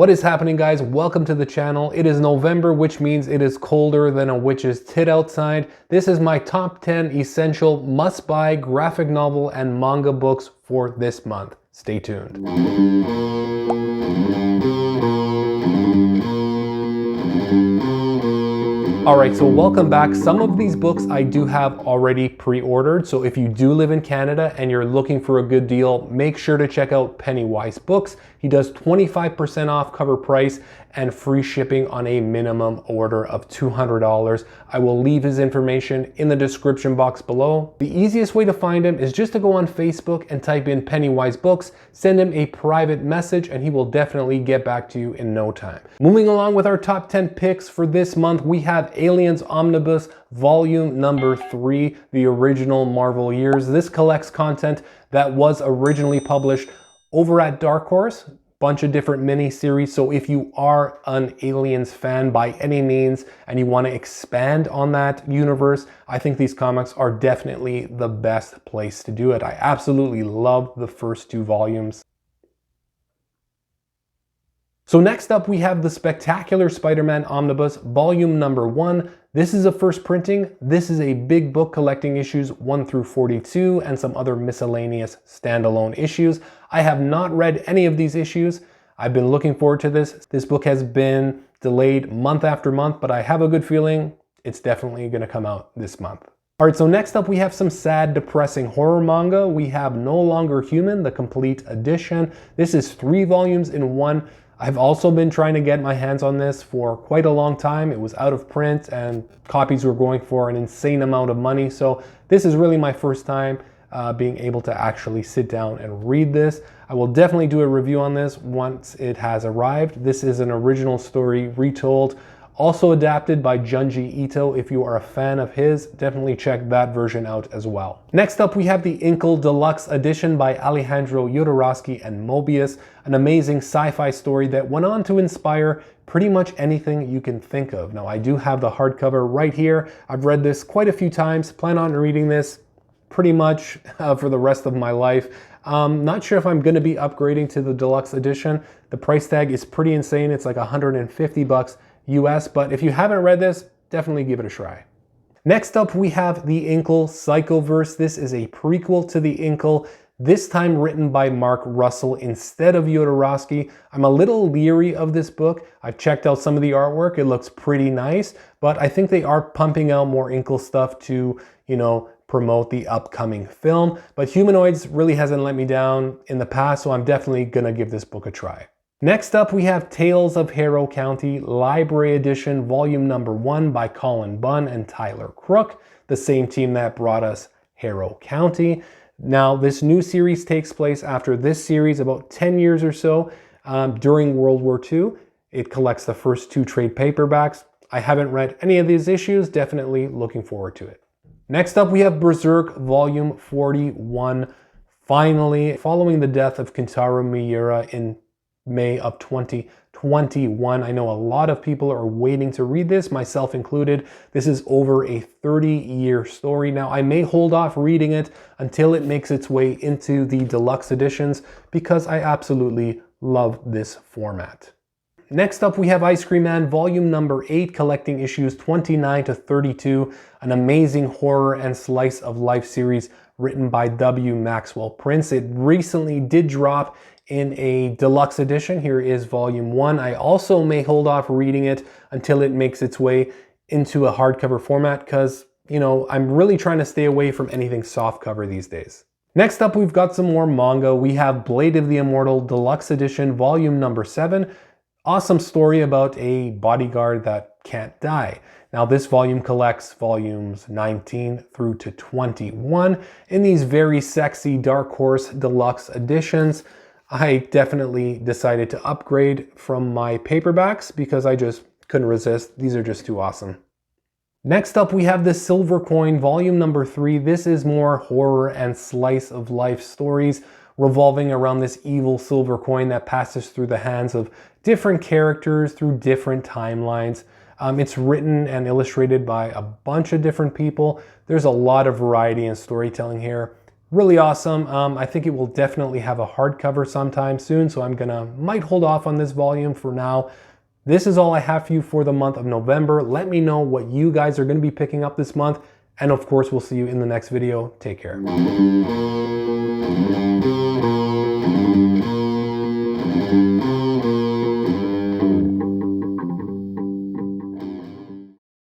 What is happening, guys? Welcome to the channel. It is November, which means it is colder than a witch's tit outside. This is my top 10 essential must-buy graphic novel and manga books for this month. Stay tuned. Alright, so welcome back. Some of these books I do have already pre-ordered, so if you do live in Canada and you're looking for a good deal, make sure to check out PENNYWISE Books. He does 25% off cover price and free shipping on a minimum order of $200. I will leave his information in the description box below. The easiest way to find him is just to go on Facebook and type in PENNYWISE Books, send him a private message, and he will definitely get back to you in no time. Moving along with our top 10 picks for this month, we have Aliens Omnibus Volume number 3, the original Marvel years. This collects content that was originally published over at Dark Horse, bunch of different mini-series. So if you are an Aliens fan by any means and you want to expand on that universe, I think these comics are definitely the best place to do it. I absolutely love the first 2 volumes. So next up we have the Spectacular Spider-Man Omnibus Volume number 1. This is a first printing. This is a big book collecting issues 1 through 42 and some other miscellaneous standalone issues. I have not read any of these issues. I've been looking forward to this. This book has been delayed month after month, but I have a good feeling it's definitely going to come out this month. Alright, so next up we have some sad, depressing horror manga. We have No Longer Human, the complete edition. This is 3 volumes in 1. I've also been trying to get my hands on this for quite a long time. It was out of print and copies were going for an insane amount of money. So this is really my first time being able to actually sit down and read this. I will definitely do a review on this once it has arrived. This is an original story retold, also adapted by Junji Ito. If you are a fan of his, definitely check that version out as well. Next up, we have the Inkle Deluxe Edition by Alejandro Jodorowsky and Mobius, an amazing sci-fi story that went on to inspire pretty much anything you can think of. Now, I do have the hardcover right here. I've read this quite a few times, plan on reading this pretty much for the rest of my life. Not sure if I'm going to be upgrading to the Deluxe Edition. The price tag is pretty insane. It's like 150 bucks US, but if you haven't read this, definitely give it a try. Next up, we have the Inkle Psychoverse. This is a prequel to the Inkle, this time written by Mark Russell instead of Jodorowsky. I'm a little leery of this book. I've checked out some of the artwork. It looks pretty nice, but I think they are pumping out more Inkle stuff to, promote the upcoming film. But Humanoids really hasn't let me down in the past, so I'm definitely gonna give this book a try. Next up, we have Tales of Harrow County Library Edition, Volume number 1 by Colin Bunn and Tyler Crook, the same team that brought us Harrow County. Now, this new series takes place after this series about 10 years or so during World War II. It collects the first 2 trade paperbacks. I haven't read any of these issues, definitely looking forward to it. Next up, we have Berserk Volume 41. Finally, following the death of Kentaro Miura in May of 2021. I know a lot of people are waiting to read this, myself included. This is over a 30-year story. Now, I may hold off reading it until it makes its way into the deluxe editions because I absolutely love this format. Next up, we have Ice Cream Man Volume number 8, collecting issues 29 to 32, an amazing horror and slice of life series written by W. Maxwell Prince. It recently did drop in a deluxe edition. Here is Volume 1. I also may hold off reading it until it makes its way into a hardcover format because, I'm really trying to stay away from anything softcover these days. Next up, we've got some more manga. We have Blade of the Immortal Deluxe Edition, Volume number 7. Awesome story about a bodyguard that can't die. Now, this volume collects volumes 19 through to 21 in these very sexy Dark Horse Deluxe editions. I definitely decided to upgrade from my paperbacks because I just couldn't resist. These are just too awesome. Next up, we have the Silver Coin Volume number 3. This is more horror and slice of life stories revolving around this evil silver coin that passes through the hands of different characters through different timelines. It's written and illustrated by a bunch of different people. There's a lot of variety in storytelling here. Really awesome. I think it will definitely have a hardcover sometime soon, so might hold off on this volume for now. This is all I have for you for the month of November. Let me know what you guys are going to be picking up this month, and of course, we'll see you in the next video. Take care.